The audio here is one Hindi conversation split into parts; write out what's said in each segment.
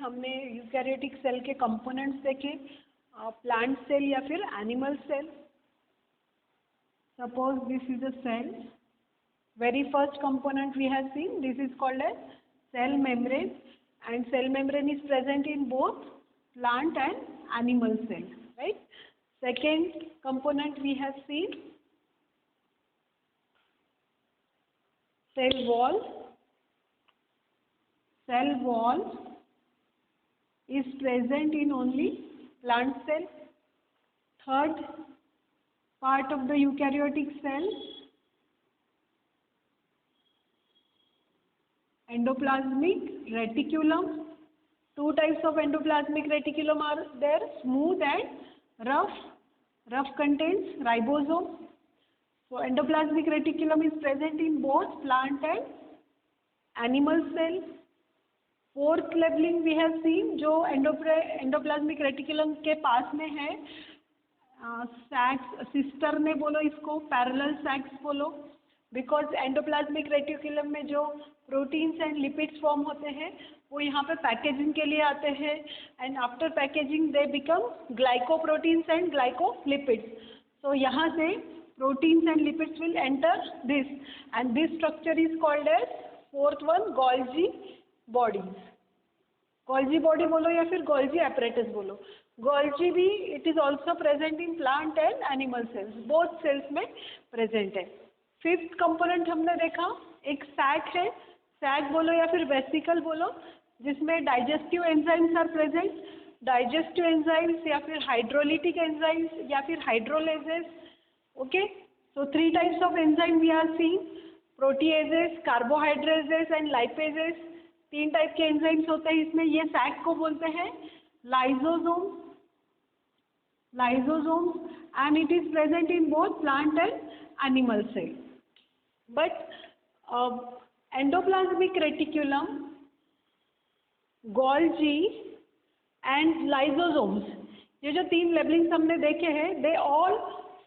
हमने यूकैरियोटिक सेल के कंपोनेंट्स देखे, प्लांट सेल या फिर animal cell. Suppose this is a cell. Very first component we have seen, this is called as cell membrane, and cell membrane is present in both plant and animal cell, right? Second component we have seen cell wall. Cell wall is present in only plant cell. Third part of the eukaryotic cell, endoplasmic reticulum. Two types of endoplasmic reticulum are there, smooth and rough. Rough contains ribosome. So endoplasmic reticulum is present in both plant and animal cell. Fourth labeling we have seen, जो endoplasmic reticulum के पास में है, sacs, सिस्टर ने बोलो इसको, पैरेलल sacs बोलो, बिकॉज एंडोप्लाज्मिक रेटिकुलम में जो प्रोटीन्स एंड लिपिड्स फॉर्म होते हैं वो यहाँ पे पैकेजिंग के लिए आते हैं, and after packaging they become glycoproteins and glycolipids. So यहाँ से proteins and lipids will enter this, and this structure is called as fourth one Golgi bodies. Golgi body बोलो या फिर गोल्जी एपरेटस बोलो. गोल्जी भी it is also present in plant and animal cells, both cells में प्रेजेंट है. फिफ्थ कंपोनेंट हमने देखा एक सैक है. सैक बोलो या फिर वेसिकल बोलो, जिसमें digestive enzymes are present. Digestive enzymes या फिर हाइड्रोलिटिक एंजाइम्स या फिर hydrolases. Okay, so 3 types of enzyme we are seeing, proteases, carbohydrases and lipases. 3 type के एंजाइम्स होते हैं इसमें. ये सैक को बोलते हैं lysosome. Lysosome and it is present in both plant and animal cell. But endoplasmic reticulum, Golgi and lysosomes, ये जो 3 लेबलिंग्स हमने देखे हैं, they all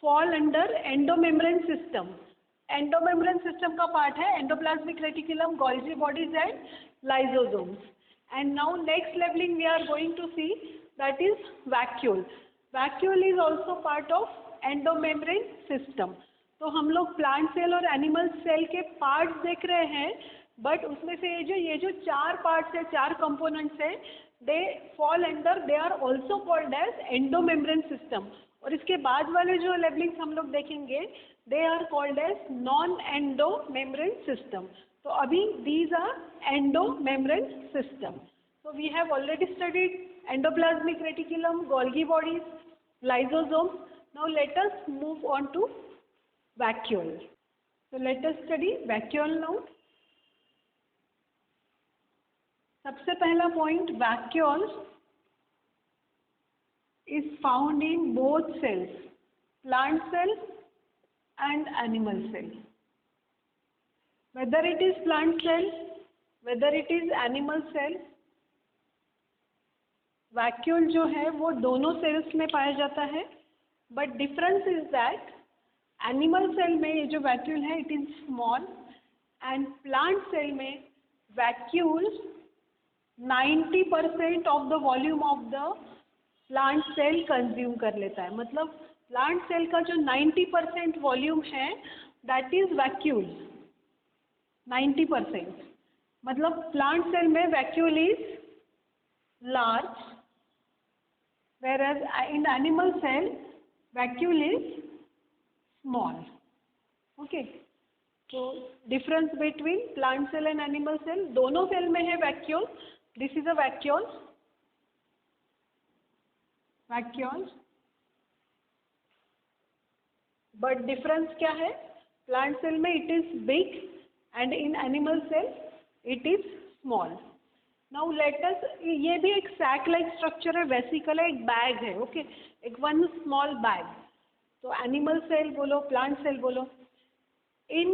fall under endomembrane system. Endomembrane system का पार्ट है endoplasmic reticulum, Golgi bodies and lysosomes. And now next labeling we are going to see, that is vacuole. Vacuole is also part of endomembrane system. तो हम लोग प्लांट सेल और एनिमल सेल के पार्ट्स देख रहे हैं, बट उसमें से ये जो 4 पार्ट्स है, 4 कंपोनेंट्स है, they fall under, they are also called as endomembrane system. और इसके बाद वाले जो लेबलिंग्स हम लोग देखेंगे, they are called as non endomembrane system. तो अभी these are endomembrane system. So we have already studied endoplasmic reticulum, Golgi bodies, lysosome. Now let us move on to vacuole. So let us study vacuole now. सबसे पहला point, vacuole is found in both cells, plant cell and animal cell. Whether it is plant cell, whether it is animal cell, vacuole जो है वो दोनों सेल्स में पाया जाता है. But difference is that animal cell में ये जो वैक्यूल है it is small, and plant cell में vacuole 90% of the volume of the plant cell consume कर लेता है. मतलब प्लांट सेल का जो 90% वॉल्यूम है दैट इज वैक्यूल. 90%. मतलब प्लांट सेल में vacuole is large, whereas in animal cell vacuole is small. Okay, so difference between plant cell and animal cell, दोनों सेल में है vacuole. This is a vacuole. Vacuole. But difference क्या है? Plant cell में it is big and in animal cell it is small. Now let us, ये भी एक sac like structure है, वेसिकल है, एक बैग है. ओके, एक वन स्मॉल बैग. तो एनिमल सेल बोलो, प्लांट सेल बोलो. In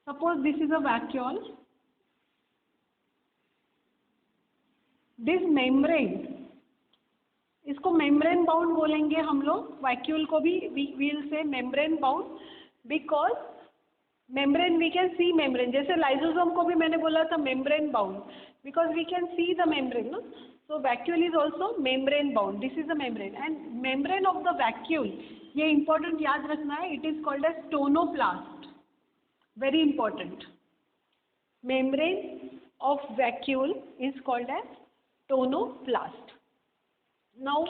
suppose this is a vacuole. This membrane, इसको मेम्ब्रेन बाउंड बोलेंगे हम लोग. वैक्यूल को भी we will say membrane bound, because membrane we can see membrane, जैसे लाइसोसोम को भी मैंने बोला था membrane bound, because we can see the membrane ना. So vacuole is also membrane bound. This is the membrane and membrane of the vacuole, ये इंपॉर्टेंट याद रखना है. It is called as tonoplast. Very important. Membrane of vacuole is called as tonoplast. Now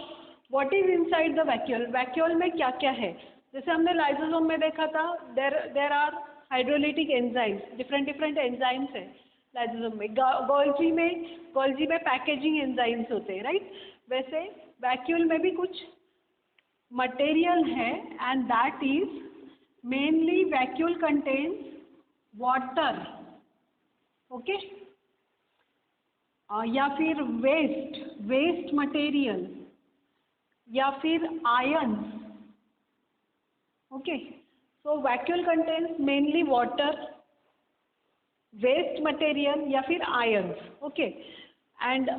what is inside the vacuole? Vacuole में क्या क्या है? जैसे हमने लाइसोसोम में देखा था, there are hydrolytic enzymes, different enzymes है लाइसोसोम में. गोल्जी में पैकेजिंग एंजाइम्स होते हैं, राइट? वैसे वैक्यूल में भी कुछ मटेरियल है and that is mainly vacuole contains water. Okay, या फिर वेस्ट मटेरियल या फिर ions. Okay, so vacuole contains mainly water, waste material या फिर ions. Okay, and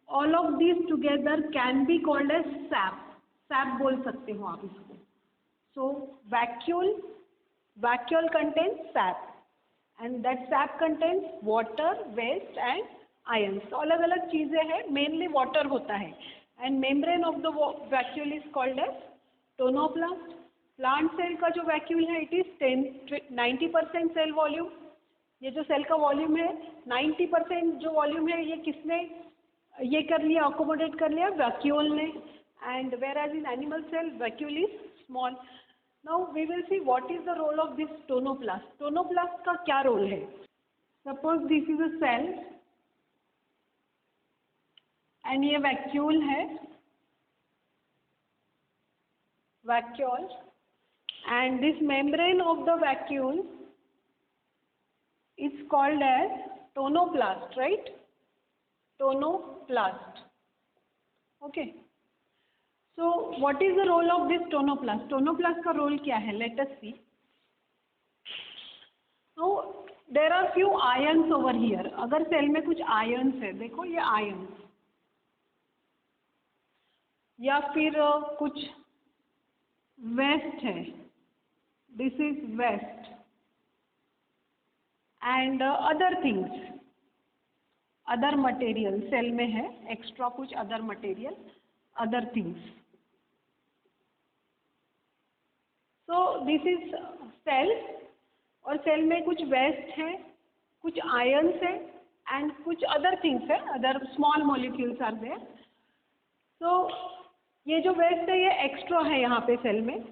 all of this together can be called as sap. Sap बोल सकते हो आप इसको. So vacuole contains sap and that sap contains water, waste and ions. अलग अलग चीज़ें हैं, मेनली वाटर होता है. And membrane of the vacuole is called as tonoplast. Plant cell का जो वैक्यूल है, इट इज 90% सेल वॉल्यूम. ये जो सेल का वॉल्यूम है, 90% जो वॉल्यूम है, ये किसने ये कर लिया, अकोमोडेट कर लिया? वैक्यूल ने. And whereas in animal cell vacuole is small. Now we will see what is the role of this tonoplast. Tonoplast का क्या रोल है? Suppose this is a cell and ये वैक्यूल है, vacuole, and this membrane of the vacuole is called as tonoplast, right? Tonoplast. Okay, so what is the role of this tonoplast? Tonoplast का role क्या है? Let us see. So there are few ions over here. अगर सेल में कुछ ions है, देखो ये ions, या फिर कुछ वेस्ट है, this is waste, and other things, other material cell में है, एक्स्ट्रा कुछ other material, other things. So this is cell, और सेल में कुछ वेस्ट है, कुछ आयंस है एंड कुछ अदर थिंग्स है, other small molecules are there. So ये जो वेस्ट है ये एक्स्ट्रा है यहाँ पे सेल में,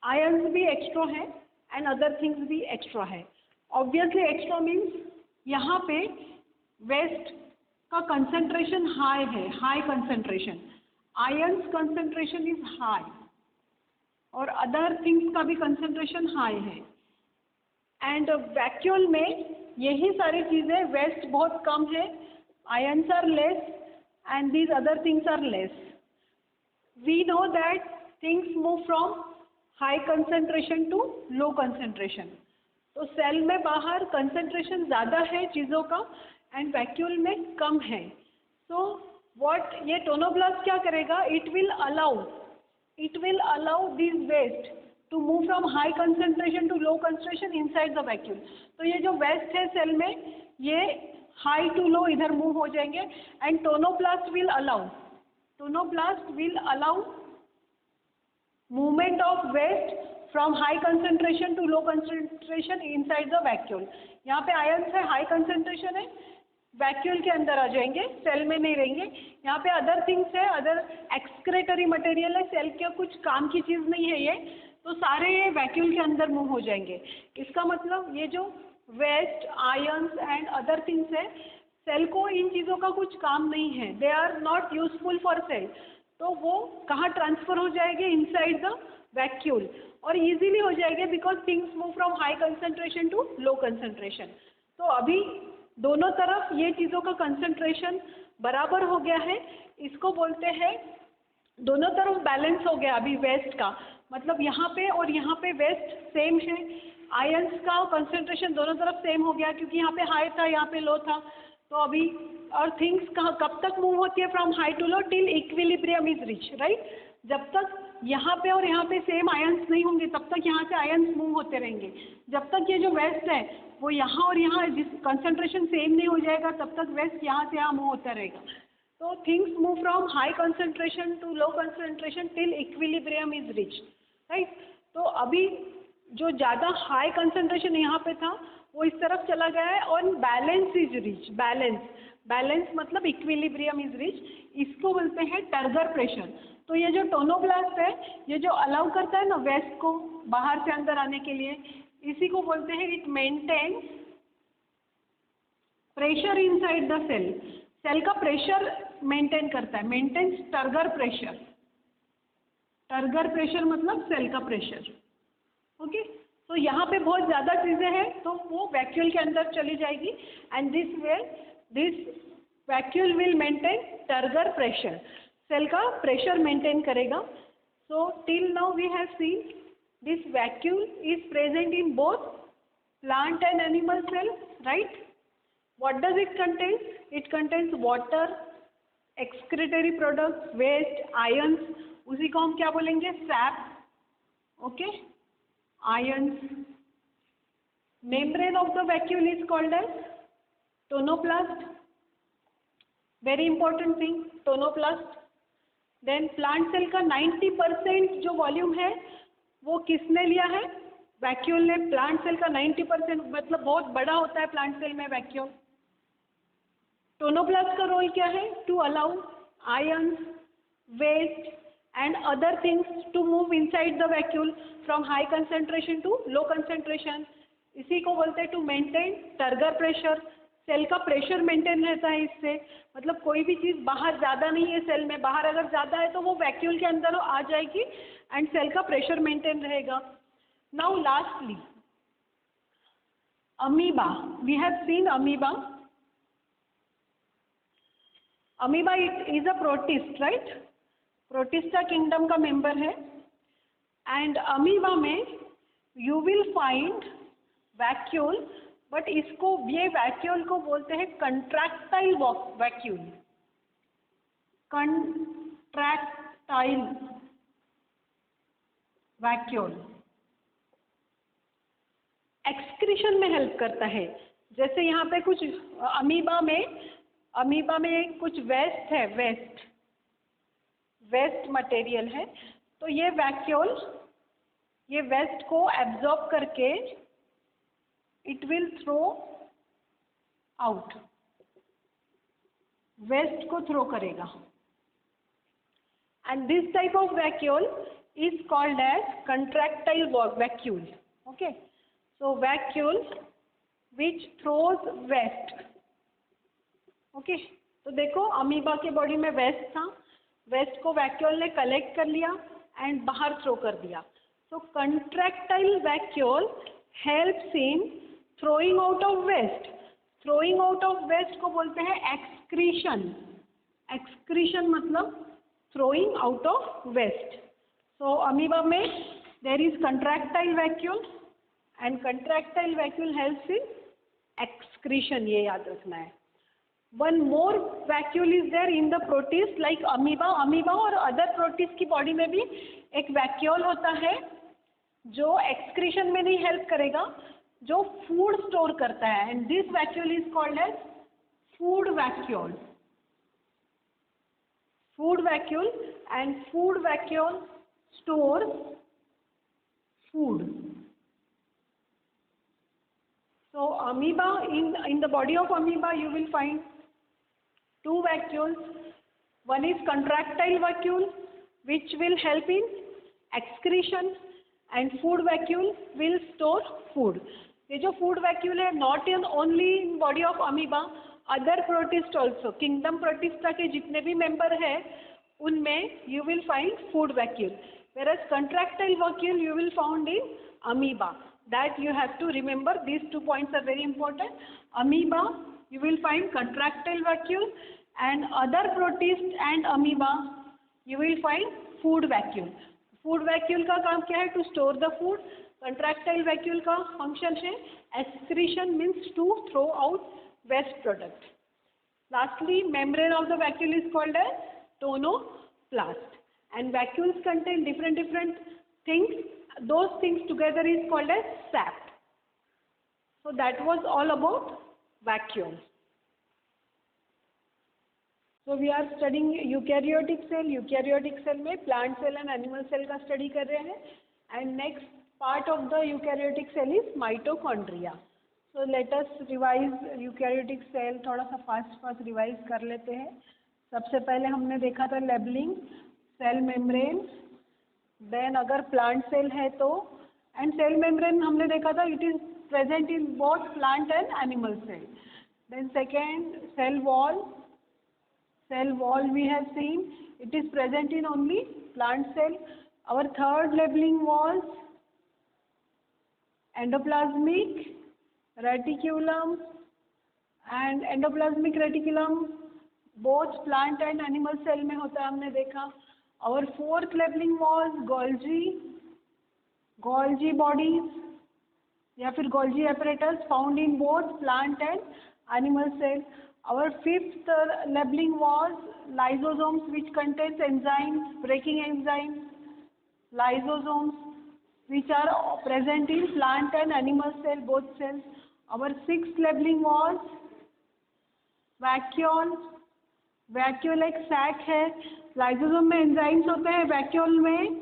आयंस भी एक्स्ट्रा है एंड अदर थिंग्स भी एक्स्ट्रा है. ऑब्वियसली एक्स्ट्रा मीन्स यहाँ पे वेस्ट का कंसंट्रेशन हाई है, high concentration, ions concentration is high और अदर थिंग्स का भी कंसंट्रेशन हाई है. एंड वैक्यूल में यही सारी चीज़ें, वेस्ट बहुत कम है, ions are less and these other things are less. We know that things move from high concentration to low concentration. तो सेल में बाहर कंसंट्रेशन ज़्यादा है चीज़ों का एंड वैक्यूल में कम है. सो व्हाट ये टोनोप्लास्ट क्या करेगा? It will allow this waste to move from high concentration to low concentration inside the vacuole. तो ये जो वेस्ट है सेल में, ये हाई टू लो इधर मूव हो जाएंगे and tonoplast will allow movement of waste from high concentration to low concentration inside the vacuole. यहाँ पे आयंस है, हाई कंसंट्रेशन है, वैक्यूल के अंदर आ जाएंगे, सेल में नहीं रहेंगे. यहाँ पे अदर थिंग्स है, अदर एक्सक्रेटरी मटेरियल है, सेल के कुछ काम की चीज़ नहीं है ये, तो सारे ये वैक्यूल के अंदर मूव हो जाएंगे. इसका मतलब ये जो waste, ions and other things है, सेल को इन चीज़ों का कुछ काम नहीं है, they are not useful for cell. तो वो कहाँ ट्रांसफ़र हो जाएंगे? इनसाइड द वैक्यूल, और इजीली हो जाएंगे because things move from high concentration to low concentration. तो अभी दोनों तरफ ये चीज़ों का कंसंट्रेशन बराबर हो गया है, इसको बोलते हैं दोनों तरफ बैलेंस हो गया अभी वेस्ट का. मतलब यहाँ पे और यहाँ पे वेस्ट सेम है, आयंस का कंसंट्रेशन दोनों तरफ सेम हो गया क्योंकि यहाँ पे हाई था, यहाँ पे लो था. तो अभी और थिंग्स कहाँ कब तक मूव होती है? From high to low till equilibrium is reach, right? जब तक यहाँ पे और यहाँ पे सेम आयंस नहीं होंगे तब तक यहाँ से आयंस मूव होते रहेंगे। जब तक ये जो वेस्ट है वो यहाँ और यहाँ जिस कंसंट्रेशन सेम नहीं हो जाएगा तब तक वेस्ट यहाँ से यहाँ मूव होता रहेगा। तो things move from high concentration to low concentration till equilibrium is reach, right. तो अभी जो ज़्यादा हाई कंसंट्रेशन यहाँ पे था वो इस तरफ चला गया है और बैलेंस इज रिच। बैलेंस मतलब इक्विलिब्रियम इज रिच, इसको बोलते हैं टर्गर प्रेशर। तो ये जो टोनोब्लास्ट है ये जो अलाउ करता है ना वेस्ट को बाहर से अंदर आने के लिए, इसी को बोलते हैं it maintains pressure inside the cell. Cell का प्रेशर मेंटेन करता है, maintains turgor pressure. Turgor pressure मतलब सेल का प्रेशर, ओके। तो यहाँ पे बहुत ज़्यादा चीज़ें हैं तो वो वैक्यूल के अंदर चली जाएगी and this vacuole will maintain turgor pressure, cell का प्रेशर मेंटेन करेगा। So till now we have seen this vacuole is present in both plant and animal cells, right. What does it contain? It contains water, excretory products, waste, ions, उसी को हम क्या बोलेंगे? Sap, okay, ions. Membrane of the vacuole is called as tonoplast, very important thing, tonoplast. Then plant cell का 90% जो वॉल्यूम है वो किसने लिया है? वैक्यूल ने। प्लांट सेल का 90% मतलब बहुत बड़ा होता है प्लांट सेल में वैक्यूल। टोनोप्लास्ट का रोल क्या है? To allow ions, waste and other things to move inside the vacuole from high concentration to low concentration. इसी को बोलते हैं to maintain turgor pressure. Cell का प्रेशर मेंटेन रहता है इससे, मतलब कोई भी चीज़ बाहर ज़्यादा नहीं है सेल में, बाहर अगर ज़्यादा है तो वो वैक्यूल के अंदर आ जाएगी एंड सेल का प्रेशर मेंटेन रहेगा। Now lastly amoeba, we have seen amoeba. Amoeba it is a protist, right. Protista kingdom का मेंबर है एंड अमीबा में you will find vacuole, but इसको ये वैक्यूल को बोलते हैं contractile vacuole. Contractile vacuole excretion में हेल्प करता है। जैसे यहाँ पे कुछ अमीबा में कुछ वेस्ट है, वेस्ट मटेरियल है, तो ये वैक्यूल ये वेस्ट को एब्जॉर्ब करके it will throw out, waste को थ्रो करेगा and this type of vacuole is called as contractile vacuole, okay. So vacuole which throws waste, okay. तो देखो अमीबा के बॉडी में वेस्ट था, वेस्ट को वैक्यूल ने कलेक्ट कर लिया एंड बाहर थ्रो कर दिया। So contractile vacuole helps in throwing out of waste. Throwing out of waste को बोलते हैं एक्सक्रीशन। एक्सक्रीशन मतलब throwing out of waste. So amoeba में there is contractile vacuole and contractile vacuole helps in excretion, ये याद रखना है। One more vacuole is there in the protist like amoeba और other protist की बॉडी में भी एक वैक्यूल होता है जो एक्सक्रीशन में नहीं हेल्प करेगा, जो फूड स्टोर करता है and this vacuole is called as food vacuole. Food vacuole and food vacuole stores food. So amoeba, in the body of amoeba you will find two vacuoles. One is contractile vacuole which will help in excretion and food vacuole will store food. ये जो food vacuole है not in only in body of amoeba, other protist also, kingdom protista के जितने भी member है उनमें you will find food vacuole, whereas contractile vacuole you will found in amoeba. That you have to remember, these 2 points are very important. Amoeba you will find contractile vacuole and other protist and amoeba you will find food vacuole. Food vacuole का काम क्या है? To store the food. Contractile vacuole का function है excretion, means to throw out waste product. Lastly, membrane of the vacuole is called as tonoplast and vacuoles contain different things. Those things together is called as sap. So that was all about vacuoles. So we are studying eukaryotic cell. Eukaryotic cell में plant cell and animal cell का स्टडी कर रहे हैं. And next part of the eukaryotic cell is mitochondria. So let us revise eukaryotic cell. थोड़ा सा फास्ट रिवाइज कर लेते हैं. सबसे पहले हमने देखा था लेबलिंग, सेल मेम्ब्रेन. देन अगर प्लांट सेल है तो, एंड सेल मेम्ब्रेन हमने देखा था it is present in both plant and animal cell. Then second, cell wall. Cell wall we have seen, it is present in only plant cell. Our third labeling was endoplasmic reticulum, and endoplasmic reticulum both plant and animal cell में होता है, हमने देखा. Our fourth labeling was Golgi bodies या फिर Golgi apparatus found in both plant and animal cell. Our fifth labeling was lysosomes, which contains enzymes, braking enzymes, lysosomes, which are present in plant and animal cell, both cells. Our sixth labeling was vacuole. Vacuole एक सैक है. लाइसोसोम में एंजाइम्स होते हैं, वैक्यूल में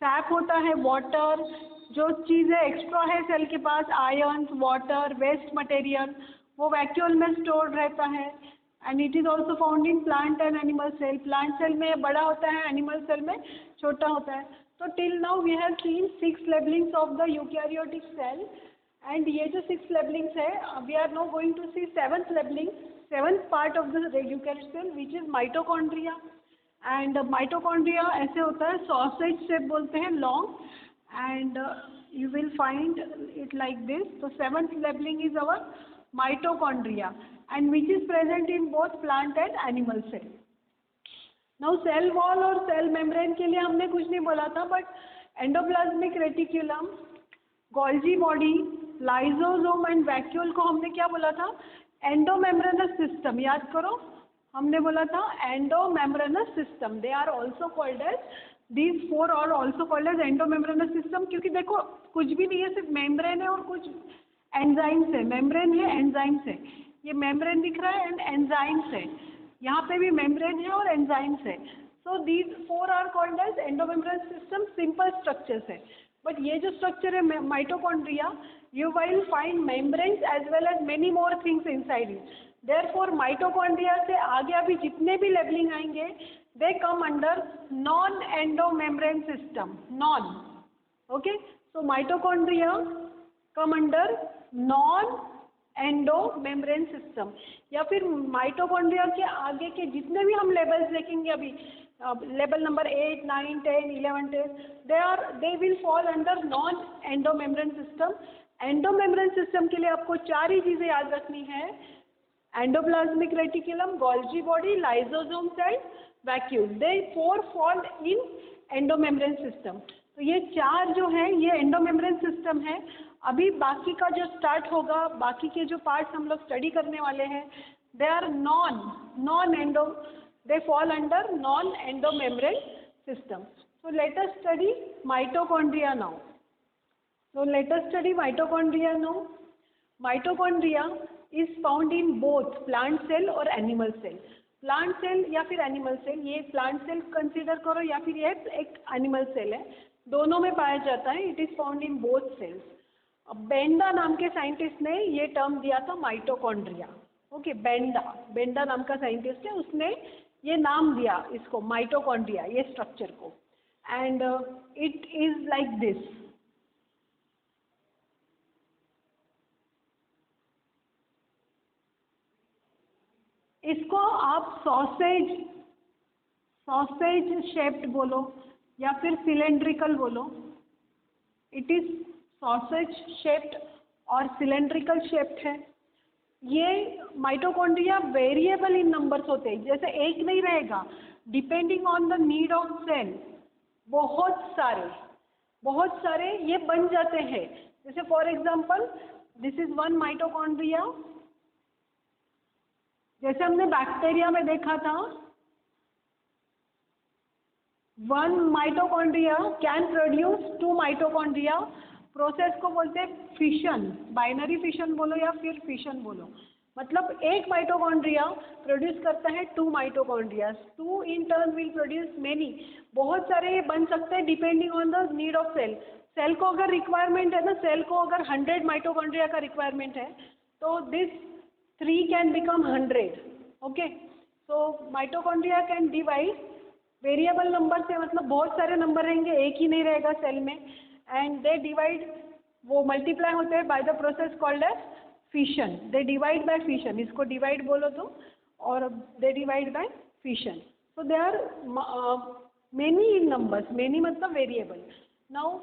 सैक होता है, वाटर. जो चीज़ें एक्स्ट्रा है सेल के पास, आयन्स, वाटर, वेस्ट मटेरियल, वो वैक्यूल में स्टोर रहता है. And it is also found in plant and animal cell. Plant cell में बड़ा होता है, एनिमल सेल में छोटा होता है. तो till now we have seen 6 labellings of the eukaryotic cell. And ये जो 6 लेबलिंग्स है, we are now going to see 7th labelling, 7th part of the eukaryotic cell, which is mitochondria. And mitochondria ऐसे होता है, सॉसेज शेप बोलते हैं, long. And you will find it like this. तो 7th labelling is our mitochondria, and which is present in both plant and animal cell. Now cell wall और cell membrane के लिए हमने कुछ नहीं बोला था, but endoplasmic reticulum, Golgi body, lysosome and vacuole को हमने क्या बोला था? Endomembranous system. याद करो, हमने बोला था endomembranous system. They are also called as, these 4 are also called as endomembranous system. क्योंकि देखो कुछ भी नहीं है, सिर्फ मेम्ब्रेन है और कुछ एंजाइम्स है. मेम्ब्रेन है, एंजाइम्स है. ये मेम्ब्रेन दिख रहा है एंड एंजाइम्स है. यहाँ पे भी मेम्ब्रेन है और एंजाइम्स है. So these 4 are called as endomembrane system. Simple structures है. बट ये जो स्ट्रक्चर है mitochondria, you will find membranes as well as many more things inside it. Therefore mitochondria से आगे अभी जितने भी लेबलिंग आएंगे, they come under non endomembrane system. Non. Okay. So mitochondria come under non endomembrane system. या फिर माइटोकॉन्ड्रिया के आगे के जितने भी हम लेबल्स देखेंगे अभी, label number 8, 9, 10, 11, 10, they will fall under non endomembrane system. Endomembrane system के लिए आपको 4 ही चीज़ें याद रखनी है: endoplasmic reticulum, Golgi body, lysosomes and vacuole. They 4 fall in endomembrane system. तो ये 4 जो है ये एंडोमेम्ब्रेन सिस्टम है. अभी बाकी का जो स्टार्ट होगा, बाकी के जो पार्ट्स हम लोग स्टडी करने वाले हैं, they are non endo, they fall under non endomembrane system. So let us study mitochondria now. Mitochondria is found in both plant cell और एनिमल सेल. प्लांट सेल या फिर एनिमल सेल, ये प्लांट सेल कंसीडर करो या फिर ये एक एनिमल सेल है, दोनों में पाया जाता है. It is found in both cells. Benda नाम के साइंटिस्ट ने ये टर्म दिया था माइटोकॉन्ड्रिया. ओके, बेंडा नाम का साइंटिस्ट है, उसने ये नाम दिया इसको माइटोकॉन्ड्रिया, ये स्ट्रक्चर को. And it is like this. इसको आप सॉसेज शेप्ड बोलो या फिर सिलेंड्रिकल बोलो. इट इज सॉसेज शेप्ड और सिलेंड्रिकल शेप्ड है. ये माइटोकॉन्ड्रिया वेरिएबल इन नंबर्स होते हैं, जैसे एक नहीं रहेगा, depending on the need of cell बहुत सारे ये बन जाते हैं. जैसे for example this is 1 mitochondria. जैसे हमने बैक्टीरिया में देखा था, one mitochondria can produce two mitochondria. Process को बोलते हैं फिशन, बाइनरी फिशन बोलो या फिर फिशन बोलो। मतलब एक माइटोकॉन्ड्रिया प्रोड्यूस करता है two mitochondria, two in turn will produce many, बहुत सारे बन सकते हैं depending on the need of cell. Cell को अगर रिक्वायरमेंट है ना, सेल को अगर 100 माइटोकॉन्ड्रिया का रिक्वायरमेंट है तो this 3 can become 100। Okay, so mitochondria can divide variable number से, मतलब बहुत सारे नंबर रहेंगे, एक ही नहीं रहेगा सेल में, एंड दे डिवाइड, वो मल्टीप्लाई होते हैं by the process called as fission. They divide by fission, इसको डिवाइड बोलो तो, और they divide by fission. So they are many in numbers, many मतलब वेरिएबल। नाउ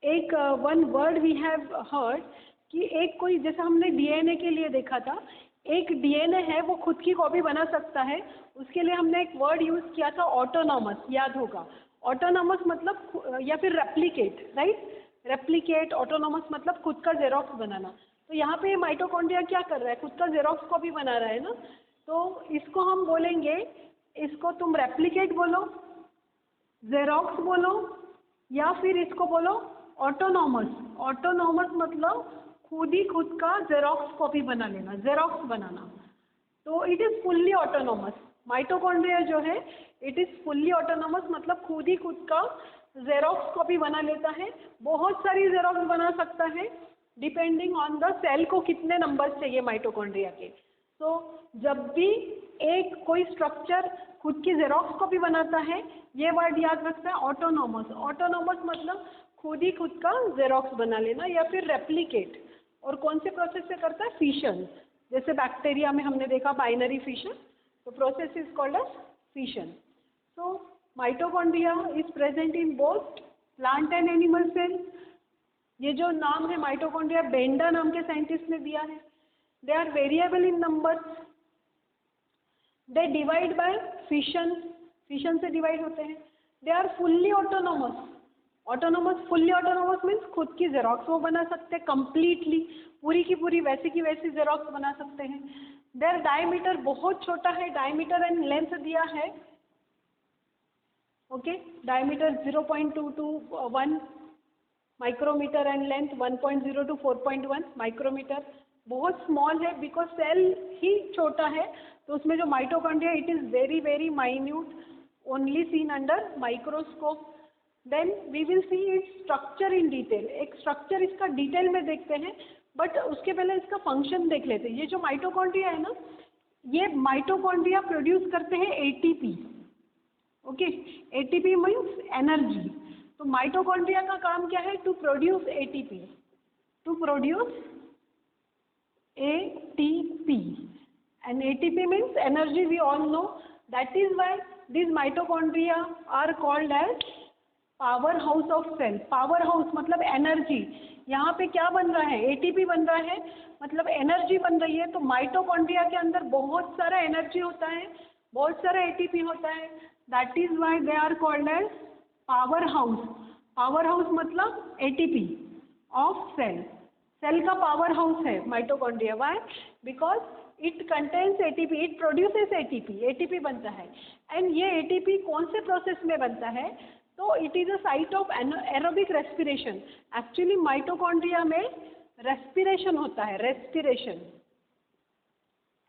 एक one word we have heard कि एक कोई, जैसे हमने डीएनए के लिए देखा था, एक डीएनए है वो खुद की कॉपी बना सकता है, उसके लिए हमने एक वर्ड यूज़ किया था ऑटोनॉमस, याद होगा। ऑटोनॉमस मतलब या फिर रेप्लिकेट, राइट, रेप्लिकेट, ऑटोनॉमस मतलब खुद का जेरोक्स बनाना। तो यहाँ पे माइटोकॉन्ड्रिया क्या कर रहा है, खुद का जेरोक्स कॉपी बना रहा है ना, तो इसको हम बोलेंगे, इसको तुम रेप्लिकेट बोलो, जेरोक्स बोलो, या फिर इसको बोलो ऑटोनॉमस। ऑटोनॉमस मतलब खुद ही खुद का जेरोक्स कॉपी बना लेना, जेरोक्स बनाना। तो it is fully autonomous. Mitochondria जो है इट इज़ फुल्ली ऑटोनॉमस, मतलब खुद ही खुद का जेरोक्स कॉपी बना लेता है, बहुत सारी जेरोक्स बना सकता है डिपेंडिंग ऑन द सेल को कितने नंबर्स चाहिए माइटोकॉन्ड्रिया के। तो जब भी एक कोई स्ट्रक्चर खुद की जेरोक्स कॉपी बनाता है, ये वर्ड याद रखना है ऑटोनॉमस। ऑटोनॉमस मतलब खुद ही खुद का जेरोक्स बना लेना, या फिर रेप्लिकेट। और कौन से प्रोसेस से करता है, फिशन। जैसे बैक्टीरिया में हमने देखा बाइनरी फिशन, तो process is called as fission. So mitochondria is present in both plant and animal cell. ये जो नाम है माइटोकॉन्ड्रिया, बेंडा नाम के साइंटिस्ट ने दिया है। They are variable in numbers, they divide by fission, fission से डिवाइड होते हैं। They are fully autonomous. Autonomous, fully autonomous means खुद की जेरोक्स वो बना सकते हैं कंप्लीटली, पूरी की पूरी वैसी की वैसी जेरोक्स बना सकते हैं। देयर डायमीटर बहुत छोटा है, डायमीटर एंड लेंथ दिया है, okay, diameter 0.2 to 1 micrometre and length 1.0 to 4.1 micrometre. बहुत स्मॉल है बिकॉज सेल ही छोटा है, तो उसमें जो माइटोकॉन्ड्रिया it is very very minute, only seen under microscope. Then we will see its structure in detail. एक स्ट्रक्चर इसका डिटेल में देखते हैं, बट उसके पहले इसका फंक्शन देख लेते हैं। ये जो माइटोकॉन्ड्रिया है ना, ये माइटोकॉन्ड्रिया प्रोड्यूस करते हैं ATP, okay, ATP means energy. तो माइटोकॉन्ड्रिया का काम क्या है, to produce ATP, to produce ATP, and ATP means energy, we all know. That is why these mitochondria are called as power house of cell. Power house मतलब एनर्जी। यहाँ पे क्या बन रहा है, ATP बन रहा है, मतलब एनर्जी बन रही है। तो माइटोकॉन्ड्रिया के अंदर बहुत सारा एनर्जी होता है, बहुत सारा ATP होता है। That is why they are called as power house. Power house मतलब ATP ऑफ सेल। सेल का पावर हाउस है mitochondria. Why, because it contains ATP, it produces ATP, ATP बनता है। एंड ये ATP कौन से प्रोसेस में बनता है, तो it is a site of aerobic respiration. Actually mitochondria में रेस्पिरेशन होता है, respiration,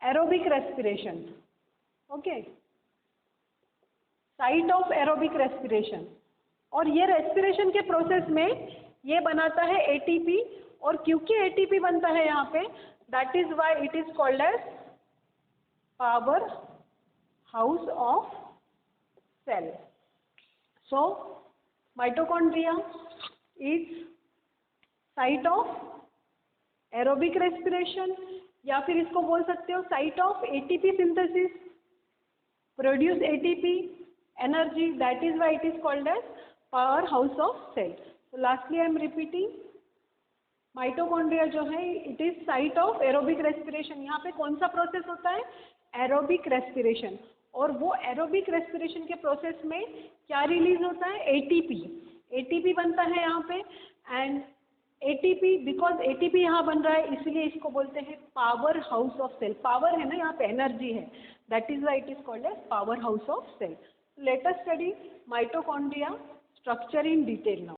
aerobic respiration, okay, site of aerobic respiration. और ये रेस्पिरेशन के प्रोसेस में ये बनाता है ATP, और क्योंकि ATP बनता है यहाँ पे, that is why it is called as power house of cell. So mitochondria is site of aerobic respiration, या फिर इसको बोल सकते हो site of ATP synthesis, produce ATP energy, that is why it is called as power house of cell. So lastly I am repeating, mitochondria जो है it is site of aerobic respiration. यहाँ पे कौन सा प्रोसेस होता है, एरोबिक रेस्पिरेशन। और वो एरोबिक रेस्पिरेशन के प्रोसेस में क्या रिलीज होता है, ATP, ATP बनता है यहाँ पे। एंड ATP, बिकॉज ATP यहाँ बन रहा है इसलिए इसको बोलते हैं power house of cell. Power है ना यहाँ पे, एनर्जी है, that is why it is called as power house of cell. let us study mitochondria structure in detail now.